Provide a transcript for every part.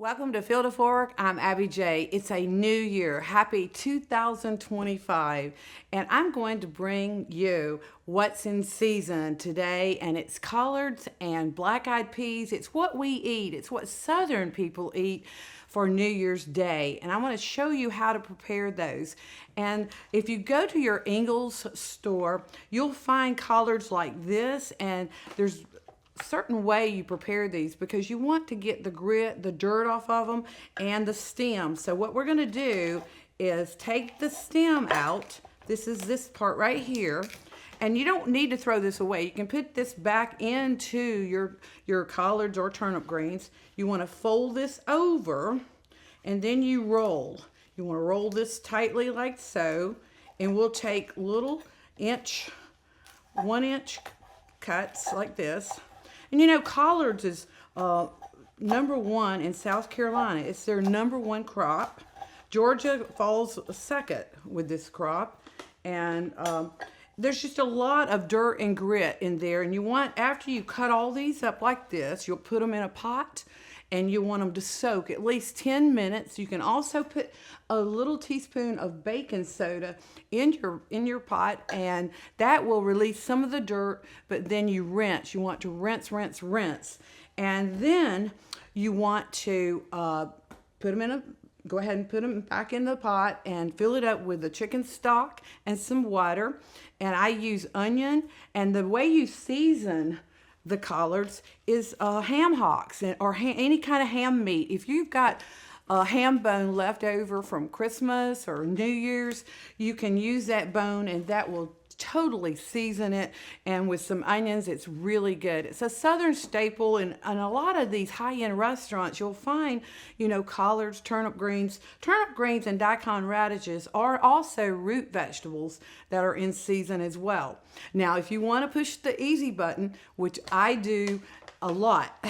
Welcome to Field of Fork. I'm Abby J. It's a new year. Happy 2025. And I'm going to bring you what's in season today. And it's collards and black-eyed peas. It's what we eat. It's what Southern people eat for New Year's Day. And I want to show you how to prepare those. And if you go to your Ingles store, you'll find collards like this. And there's certain way you prepare these because you want to get the grit, the dirt off of them, and the stem. So what we're going to do is take the stem out. This is this part right here. And you don't need to throw this away. You can put this back into your collards or turnip greens. You want to fold this over and then you roll. You want to roll this tightly like so. And we'll take little 1-inch cuts like this. And you know, collards is number one in South Carolina. It's their number one crop. Georgia falls second with this crop. And there's just a lot of dirt and grit in there. And you want, after you cut all these up like this, you'll put them in a pot and you want them to soak at least 10 minutes. You can also put a little teaspoon of baking soda in your pot, and that will release some of the dirt, but then you rinse. You want to rinse. And then you want to go ahead and put them back in the pot and fill it up with the chicken stock and some water. And I use onion, and the way you season the collards is ham hocks or any kind of ham meat. If you've got a ham bone left over from Christmas or New Year's, you can use that bone and that will totally season it. And with some onions, it's really good. It's a Southern staple, and a lot of these high-end restaurants, you'll find, you know, collards, turnip greens and daikon radishes are also root vegetables that are in season as well. Now, if you want to push the easy button, which I do a lot,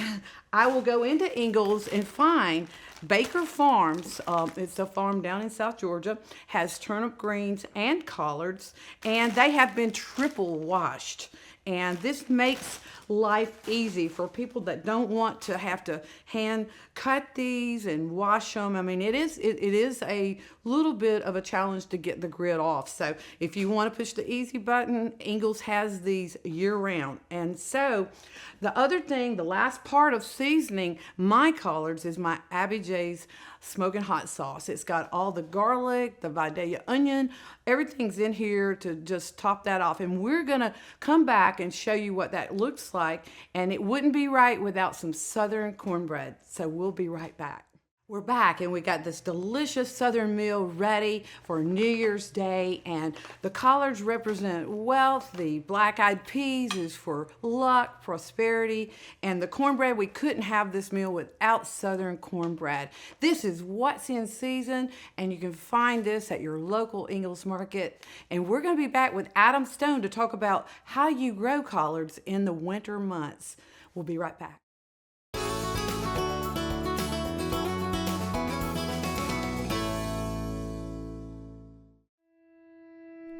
I will go into Ingles and find Baker Farms. It's a farm down in South Georgia, has turnip greens and collards, and they have been triple washed. And this makes life easy for people that don't want to have to hand cut these and wash them. I mean, it is a little bit of a challenge to get the grit off. So if you want to push the easy button, Ingles has these year round. And so the other thing, the last part of seasoning my collards is my Abby J's smoking hot sauce. It's got all the garlic, the Vidalia onion, everything's in here to just top that off. And we're gonna come back and show you what that looks like. And it wouldn't be right without some Southern cornbread. So we'll be right back. We're back, and we got this delicious Southern meal ready for New Year's Day, and the collards represent wealth, the black-eyed peas is for luck, prosperity, and the cornbread, we couldn't have this meal without Southern cornbread. This is what's in season, and you can find this at your local Ingles market. And we're going to be back with Adam Stone to talk about how you grow collards in the winter months. We'll be right back.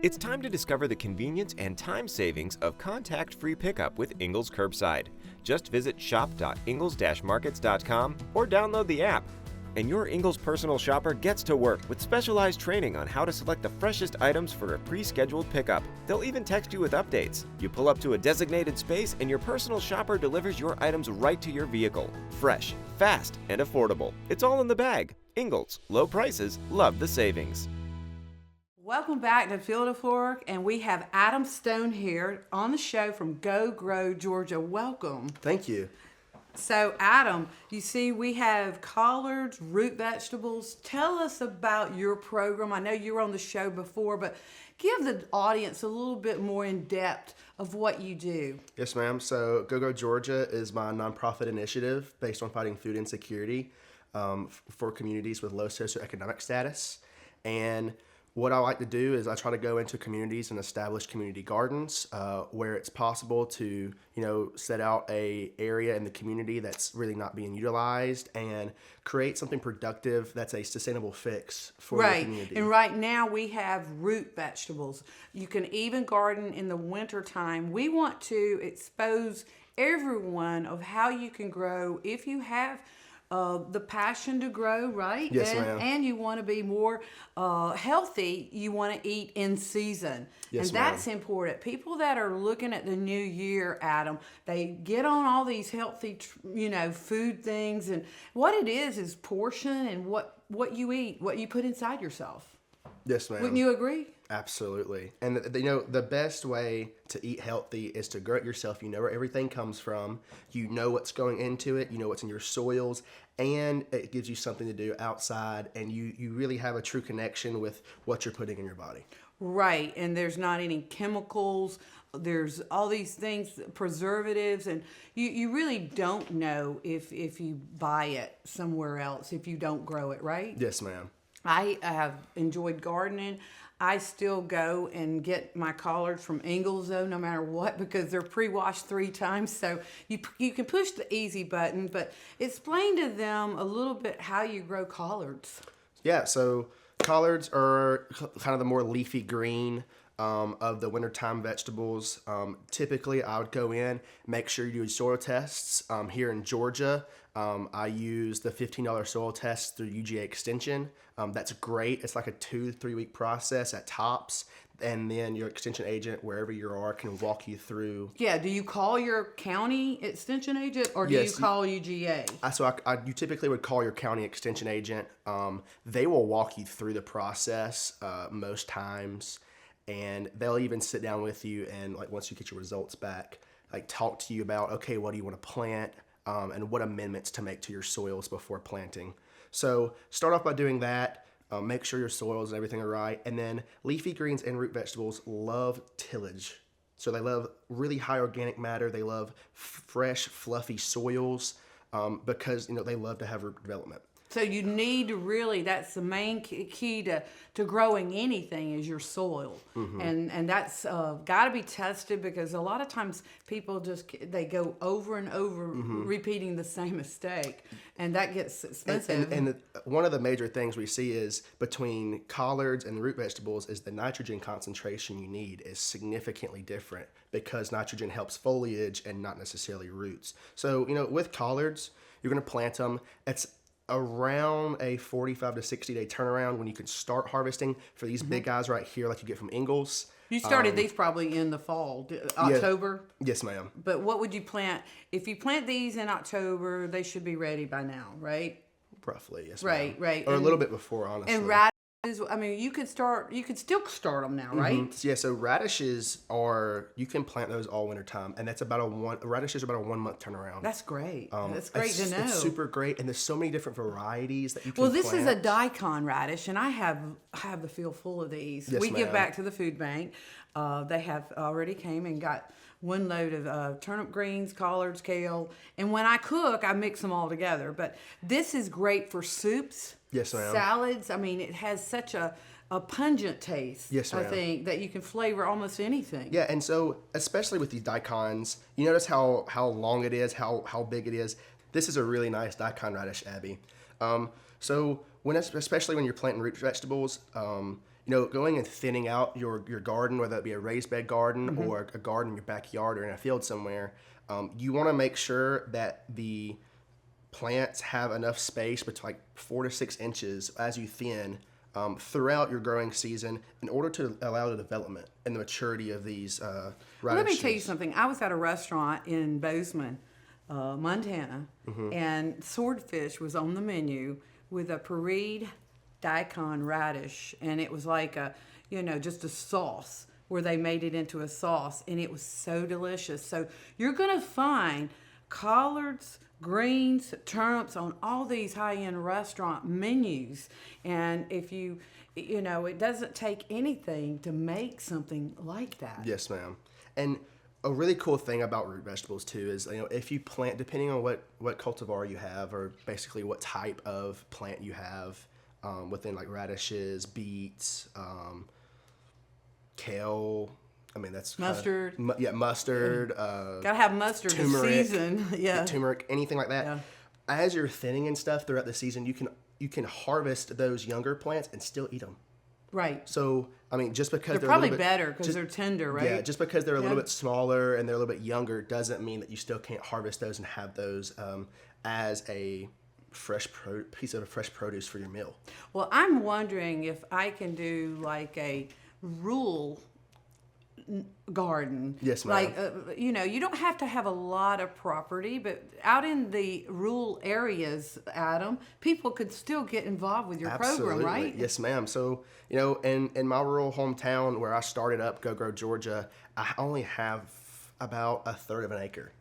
It's time to discover the convenience and time savings of contact-free pickup with Ingles Curbside. Just visit shop.ingles-markets.com or download the app. And your Ingles personal shopper gets to work with specialized training on how to select the freshest items for a pre-scheduled pickup. They'll even text you with updates. You pull up to a designated space and your personal shopper delivers your items right to your vehicle. Fresh, fast, and affordable. It's all in the bag. Ingles. Low prices. Love the savings. Welcome back to Field of Fork, and we have Adam Stone here on the show from Go Grow, Georgia. Welcome. Thank you. So, Adam, you see we have collards, root vegetables. Tell us about your program. I know you were on the show before, but give the audience a little bit more in depth of what you do. Yes, ma'am. So, Go Grow Georgia is my nonprofit initiative based on fighting food insecurity for communities with low socioeconomic status. And what I like to do is I try to go into communities and establish community gardens where it's possible to, set out a area in the community that's really not being utilized and create something productive that's a sustainable fix for the community. And right now we have root vegetables. You can even garden in the winter time. We want to expose everyone of how you can grow if you have the passion to grow, right? Yes, ma'am. And you want to be more healthy. You want to eat in season. Yes, and that's important. People that are looking at the new year, Adam, they get on all these healthy, food things. And what it is portion and what you eat, what you put inside yourself. Yes, ma'am. Wouldn't you agree? Absolutely. And the best way to eat healthy is to grow it yourself. You know where everything comes from. You know what's going into it. You know what's in your soils. And it gives you something to do outside. And you really have a true connection with what you're putting in your body. Right. And there's not any chemicals. There's all these things, preservatives. And you really don't know if you buy it somewhere else, if you don't grow it, right? Yes, ma'am. I have enjoyed gardening. I still go and get my collards from Ingles, though, no matter what, because they're pre-washed 3 times. So you can push the easy button, but explain to them a little bit how you grow collards. Yeah, so collards are kind of the more leafy green of the wintertime vegetables. Typically, I would go in, make sure you do soil tests. Here in Georgia, I use the $15 soil test through UGA Extension. That's great. It's like a 2 to 3 week process at tops. And then your extension agent, wherever you are, can walk you through. Yeah, do you call your county extension agent or do Yes, you call UGA? You typically would call your county extension agent. They will walk you through the process most times. And they'll even sit down with you and, like, once you get your results back, like, talk to you about, okay, what do you want to plant and what amendments to make to your soils before planting. So start off by doing that. Make sure your soils and everything are right. And then leafy greens and root vegetables love tillage. So they love really high organic matter. They love fresh, fluffy soils because, they love to have root development. So you need to really, that's the main key to growing anything is your soil. Mm-hmm. And that's got to be tested because a lot of times people they go over and over repeating the same mistake. And that gets expensive. And one of the major things we see is between collards and root vegetables is the nitrogen concentration you need is significantly different because nitrogen helps foliage and not necessarily roots. So, with collards, you're going to plant them. It's around a 45 to 60 day turnaround when you can start harvesting for these big guys right here like you get from Ingles. You started these probably in the fall, October? Yes, ma'am. But what would you plant? If you plant these in October, they should be ready by now, right? Roughly, yes, ma'am. Right. Or a little bit before, honestly. And radishes, you could still start them now, right? Mm-hmm. Yeah, so radishes you can plant those all winter time, and that's radishes are about a 1 month turnaround. That's great. That's great to know. It's super great, and there's so many different varieties that you can plant. Well, this is a daikon radish, and I have the field full of these. Yes, we ma'am. give back to the food bank. They have already came and got 1 load of turnip greens, collards, kale, and when I cook, I mix them all together. But this is great for soups. Yes, ma'am. Salads. It has such a pungent taste. Yes, ma'am. I think that you can flavor almost anything. Yeah, and so especially with these daikons, you notice how long it is, how big it is. This is a really nice daikon radish, Abby. So especially when you're planting root vegetables, going and thinning out your garden, whether it be a raised bed garden or a garden in your backyard or in a field somewhere, you want to make sure that the plants have enough space between 4 to 6 inches as you thin throughout your growing season in order to allow the development and the maturity of these radishes. Let me tell you something. I was at a restaurant in Bozeman, Montana, and swordfish was on the menu with a pureed daikon radish, and it was like just a sauce where they made it into a sauce, and it was so delicious. So you're going to find collards, greens, turnips on all these high-end restaurant menus. And if it doesn't take anything to make something like that. Yes, ma'am. And a really cool thing about root vegetables too is, if you plant, depending on what cultivar you have or basically what type of plant you have, within like radishes, beets, kale, that's mustard. Mustard. Gotta have mustard turmeric, this season. Yeah. Turmeric, anything like that. Yeah. As you're thinning and stuff throughout the season, you can harvest those younger plants and still eat them. Right. So, just because they're probably better because they're tender, right? Yeah, just because they're a little bit smaller and they're a little bit younger doesn't mean that you still can't harvest those and have those as a piece of fresh produce for your meal. Well, I'm wondering if I can do like a rural garden. Yes, ma'am. Like, you don't have to have a lot of property, but out in the rural areas, Adam, people could still get involved with your program, right? Yes, ma'am. So, in my rural hometown where I started up, Go Grow, Georgia, I only have about a third of an acre.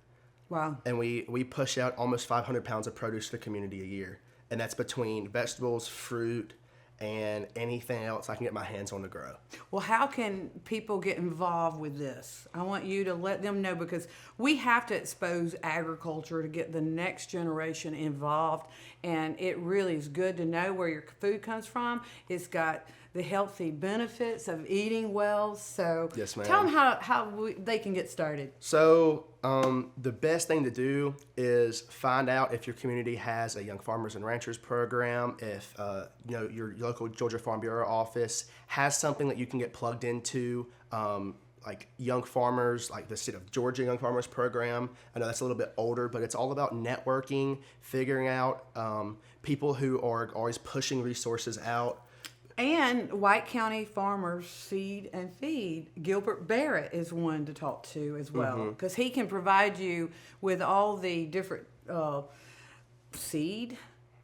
Wow. And we push out almost 500 pounds of produce to the community a year. And that's between vegetables, fruit, and anything else I can get my hands on to grow. Well, how can people get involved with this? I want you to let them know, because we have to expose agriculture to get the next generation involved. And it really is good to know where your food comes from. It's got the healthy benefits of eating well. So yes, ma'am. Tell them how they can get started. So the best thing to do is find out if your community has a Young Farmers and Ranchers program, if your local Georgia Farm Bureau office has something that you can get plugged into, like Young Farmers, like the State of Georgia Young Farmers program. I know that's a little bit older, but it's all about networking, figuring out people who are always pushing resources out. And White County Farmers Seed and Feed, Gilbert Barrett is one to talk to as well, because he can provide you with all the different seed,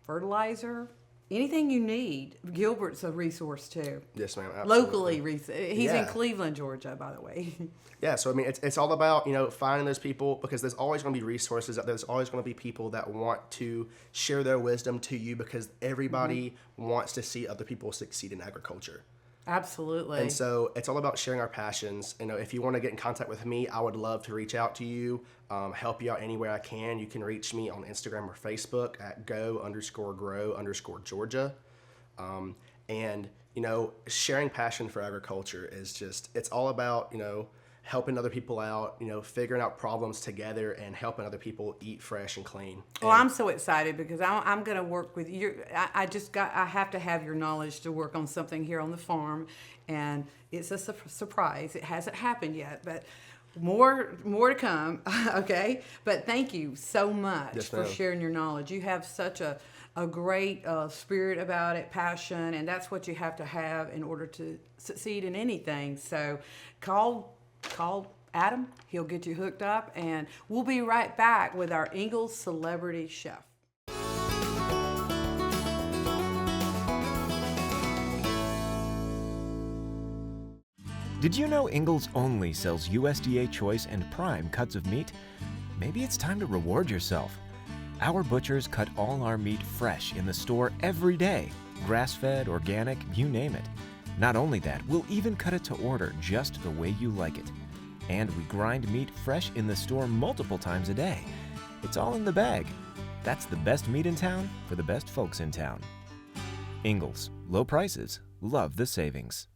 fertilizer, anything you need. Gilbert's a resource too. Yes, ma'am. Absolutely. Locally, he's in Cleveland, Georgia, by the way. Yeah, so I mean, it's all about finding those people, because there's always going to be resources. There's always going to be people that want to share their wisdom to you, because everybody wants to see other people succeed in agriculture. Absolutely. And so it's all about sharing our passions. If you want to get in contact with me, I would love to reach out to you, help you out any way I can. You can reach me on Instagram or Facebook at go_grow_Georgia. And sharing passion for agriculture is it's all about helping other people out, figuring out problems together and helping other people eat fresh and clean. Well, I'm so excited, because I'm going to work with you. I have to have your knowledge to work on something here on the farm, and it's a surprise. It hasn't happened yet, but more to come. Okay, but thank you so much for sharing your knowledge. You have such a great spirit about it, passion, and that's what you have to have in order to succeed in anything. So call Adam. He'll get you hooked up, and we'll be right back with our Ingles Celebrity Chef. Did you know Ingles only sells USDA Choice and Prime cuts of meat? Maybe it's time to reward yourself. Our butchers cut all our meat fresh in the store every day. Grass-fed, organic, you name it. Not only that, we'll even cut it to order just the way you like it. And we grind meat fresh in the store multiple times a day. It's all in the bag. That's the best meat in town for the best folks in town. Ingles, low prices, love the savings.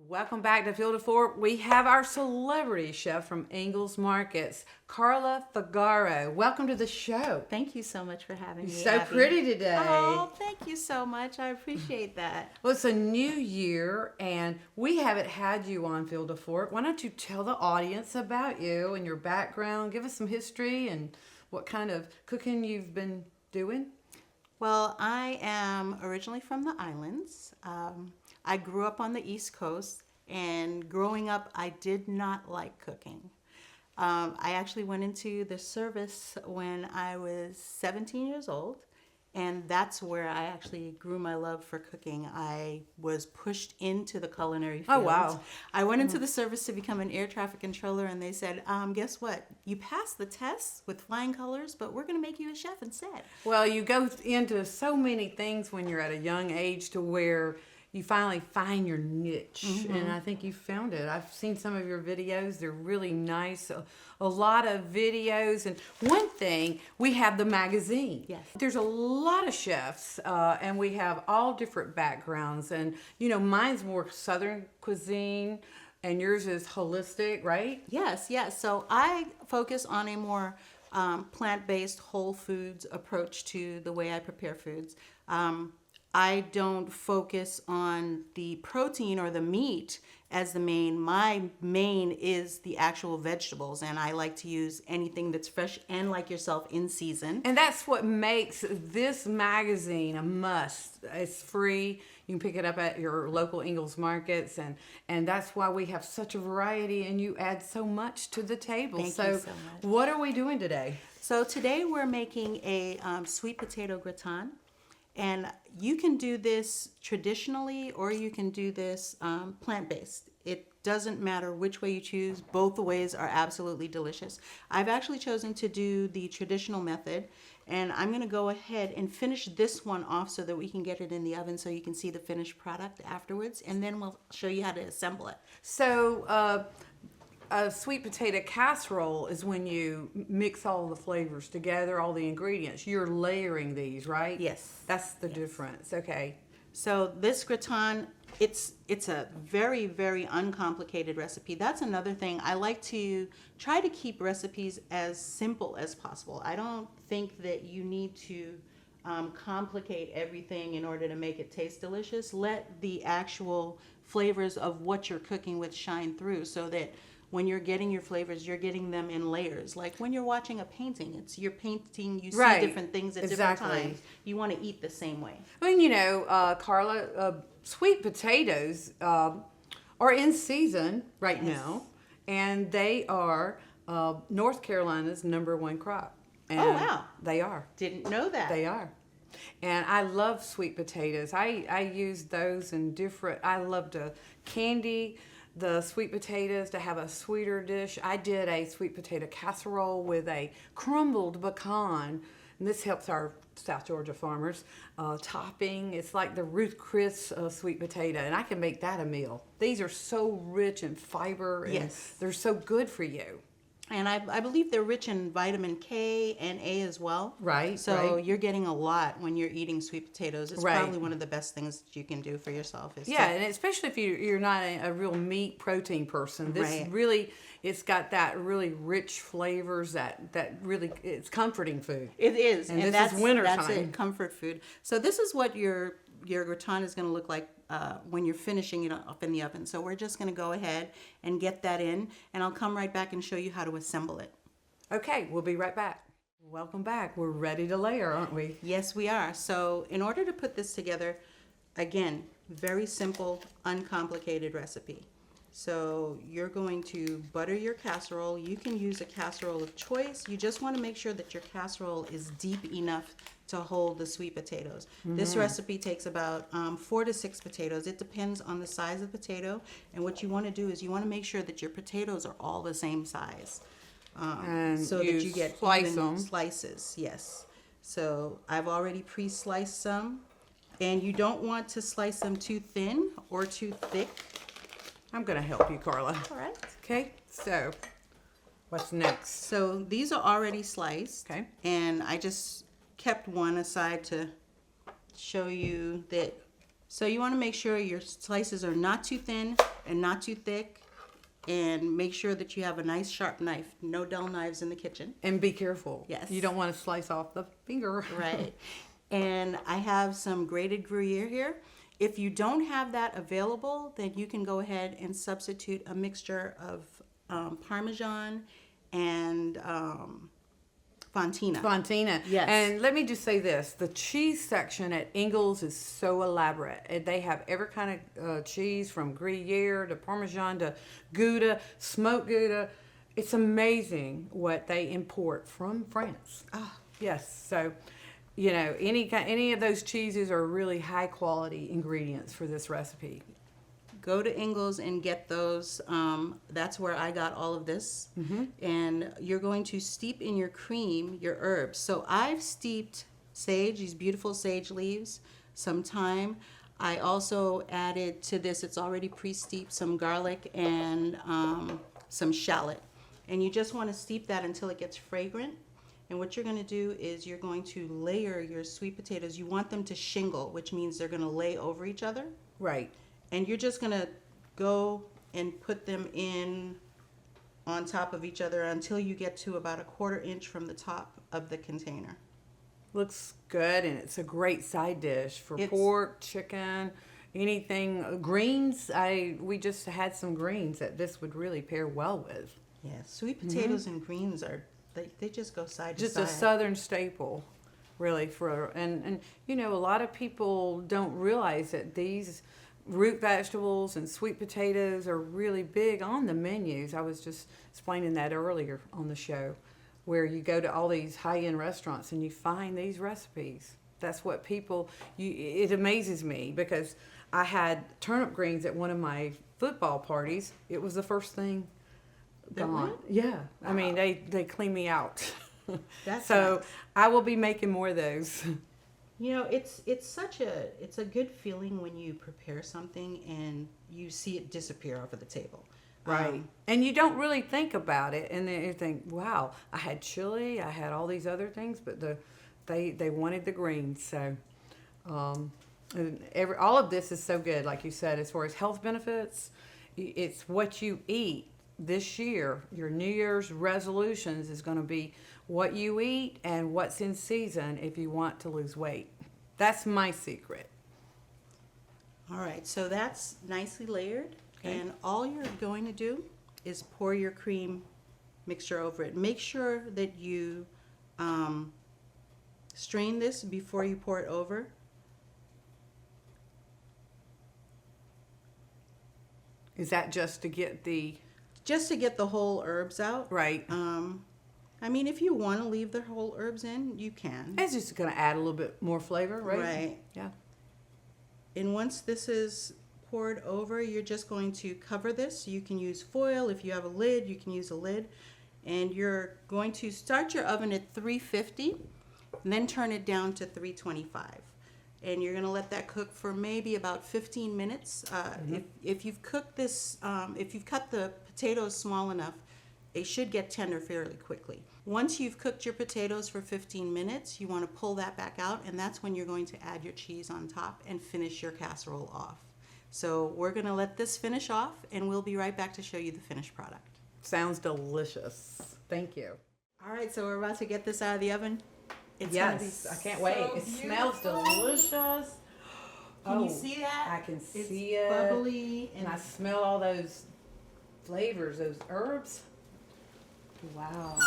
Welcome back to Field of Fork. We have our celebrity chef from Ingles Markets, Carla Figaro. Welcome to the show. Thank you so much for having me. You're so Abby. pretty today. Oh, thank you so much. I appreciate that. Well, it's a new year, and we haven't had you on Field of Fork. Why don't you tell the audience about you and your background? Give us some history and what kind of cooking you've been doing. Well, I am originally from the islands. I grew up on the East Coast, and growing up, I did not like cooking. I actually went into the service when I was 17 years old, and that's where I actually grew my love for cooking. I was pushed into the culinary field. Oh, wow. I went into the service to become an air traffic controller, and they said, guess what? You passed the test with flying colors, but we're going to make you a chef instead. Well, you go into so many things when you're at a young age to where you finally find your niche, and I think you found it. I've seen some of your videos. They're really nice. A lot of videos. And one thing, we have the magazine. Yes. There's a lot of chefs, and we have all different backgrounds. And, mine's more Southern cuisine, and yours is holistic, right? Yes. So I focus on a more plant-based, whole foods approach to the way I prepare foods. I don't focus on the protein or the meat as the main. My main is the actual vegetables, and I like to use anything that's fresh and, like yourself, in season. And that's what makes this magazine a must. It's free. You can pick it up at your local Ingles markets, and that's why we have such a variety, and you add so much to the table. Thank you so much. What are we doing today? So today we're making a sweet potato gratin, and you can do this traditionally or you can do this plant-based. It doesn't matter which way you choose. Both the ways are absolutely delicious. I've actually chosen to do the traditional method, and I'm going to go ahead and finish this one off so that we can get it in the oven so you can see the finished product afterwards, and then we'll show you how to assemble it. So, a sweet potato casserole is when you mix all the flavors together, all the ingredients. You're layering these, right? Yes. That's the difference. Okay. So this gratin, it's a very, very uncomplicated recipe. That's another thing. I like to try to keep recipes as simple as possible. I don't think that you need to complicate everything in order to make it taste delicious. Let the actual flavors of what you're cooking with shine through, so that when you're getting your flavors, you're getting them in layers. Like when you're watching a painting, you're painting, you see different things at different times. You want to eat the same way. I mean, Carla, sweet potatoes are in season right now, and they are North Carolina's #1 crop. And Oh, wow. They are. Didn't know that. They are. And I love sweet potatoes. I use those in different, I love to candy the sweet potatoes to have a sweeter dish. I did a sweet potato casserole with a crumbled pecan, and this helps our South Georgia farmers. Topping, it's like the Ruth Chris sweet potato, and I can make that a meal. These are so rich in fiber, and Yes. they're so good for you. And I believe they're rich in vitamin K and A as well. Right, So right. you're getting a lot when you're eating sweet potatoes. It's Right. probably one of the best things that you can do for yourself. Is Yeah, to- and especially if you're not a real meat protein person, this Right. really, it's got that really rich flavors that really, it's comforting food. It is. And this is that's wintertime. it, comfort food. So this is what your gratin is going to look like when you're finishing it up in the oven. So we're just going to go ahead and get that in, and I'll come right back and show you how to assemble it. Okay, we'll be right back. Welcome back. We're ready to layer, aren't we? Yes, we are. So in order to put this together, again, very simple, uncomplicated recipe. So you're going to butter your casserole. You can use a casserole of choice. You just want to make sure that your casserole is deep enough to hold the sweet potatoes. This recipe takes about 4 to 6 potatoes. It depends on the size of the potato. And what you want to do is you want to make sure that your potatoes are all the same size. And So that you get slice even them. slices, yes. So I've already pre-sliced some, and you don't want to slice them too thin or too thick. I'm going to help you, Carla. All right. Okay, so what's next? So these are already sliced. Okay. And I just kept one aside to show you that. So you want to make sure your slices are not too thin and not too thick. And make sure that you have a nice sharp knife. No dull knives in the kitchen. And be careful. Yes. You don't want to slice off the finger. Right. And I have some grated Gruyere here. If you don't have that available, then you can go ahead and substitute a mixture of Parmesan and Fontina. Fontina. Yes. And let me just say this. The cheese section at Ingles is so elaborate. And they have every kind of cheese, from Gruyere to Parmesan to Gouda, smoked Gouda. It's amazing what they import from France. Ah. Yes. So, you know, any of those cheeses are really high quality ingredients for this recipe. Go to Ingles and get those. That's where I got all of this. And you're going to steep in your cream your herbs. So I've steeped sage, these beautiful sage leaves, some thyme. I also added to this, it's already pre-steeped, some garlic and some shallot. And you just want to steep that until it gets fragrant. And what you're going to do is you're going to layer your sweet potatoes. You want them to shingle, which means they're going to lay over each other. Right. And you're just going to go and put them in on top of each other until you get to about 1/4 inch from the top of the container. Looks good, and it's a great side dish for It's- pork, chicken. anything greens. We just had some greens that this would really pair well with. Yeah, sweet potatoes and greens they just go side Just to a side. southern staple, really. And you know, a lot of people don't realize that these root vegetables and sweet potatoes are really big on the menus. I was just explaining that earlier on the show, where you go to all these high-end restaurants and you find these recipes. That's what it amazes me, because I had turnip greens at one of my football parties. It was the first thing That gone. went? Yeah. I mean, they cleaned me out. That's So nice. I will be making more of those. You know, it's a good feeling when you prepare something and you see it disappear off of the table. Right. And you don't really think about it, and then you think, wow, I had chili, I had all these other things, but they wanted the greens. So and all of this is so good, like you said, as far as health benefits. It's what you eat this year. Your New Year's resolutions is going to be what you eat and what's in season if you want to lose weight. That's my secret. All right, so that's nicely layered. Okay. And all you're going to do is pour your cream mixture over it. Make sure that you strain this before you pour it over. Is that just to get Just to get the whole herbs out. right? I mean, if you want to leave the whole herbs in, you can. It's just going to add a little bit more flavor, right? Right. Yeah. And once this is poured over, you're just going to cover this. You can use foil. If you have a lid, you can use a lid. And you're going to start your oven at 350 and then turn it down to 325. And you're going to let that cook for maybe about 15 minutes. If you've cooked this, if you've cut the potatoes small enough, they should get tender fairly quickly. Once you've cooked your potatoes for 15 minutes, you want to pull that back out, and that's when you're going to add your cheese on top and finish your casserole off. So we're going to let this finish off, and we'll be right back to show you the finished product. Sounds delicious. Thank you. All right, so we're about to get this out of the oven. It's gonna be Yes, I can't wait. so It smells beautiful. delicious. Can you Oh, see that? I can It's see it. bubbly And and I smell all those flavors, those herbs. Wow.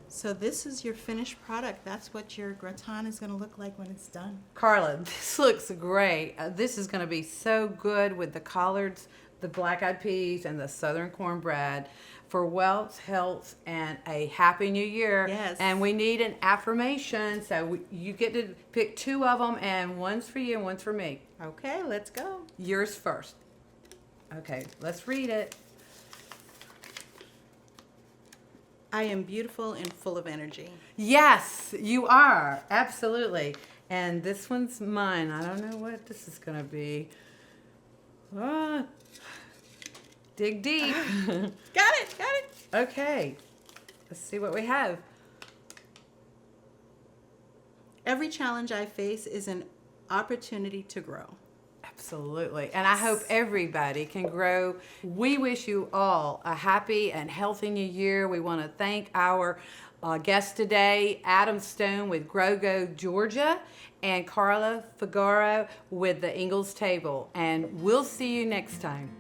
so this is your finished product. That's what your gratin is going to look like when it's done. Carla, this looks great. This is going to be so good with the collards, the black-eyed peas, and the southern cornbread for wealth, health, and a happy new year. Yes. And we need an affirmation, so you get to pick two of them, and one's for you and one's for me. Okay, let's go. Yours first. Okay, let's read it. I am beautiful and full of energy. Yes, you are. Absolutely. And this one's mine. I don't know what this is going to be. Dig deep. Got it. Okay. Let's see what we have. Every challenge I face is an opportunity to grow. Absolutely. And I hope everybody can grow. We wish you all a happy and healthy new year. We want to thank our guest today, Adam Stone with Grow, Georgia, and Carla Figaro with the Ingles Table. And we'll see you next time.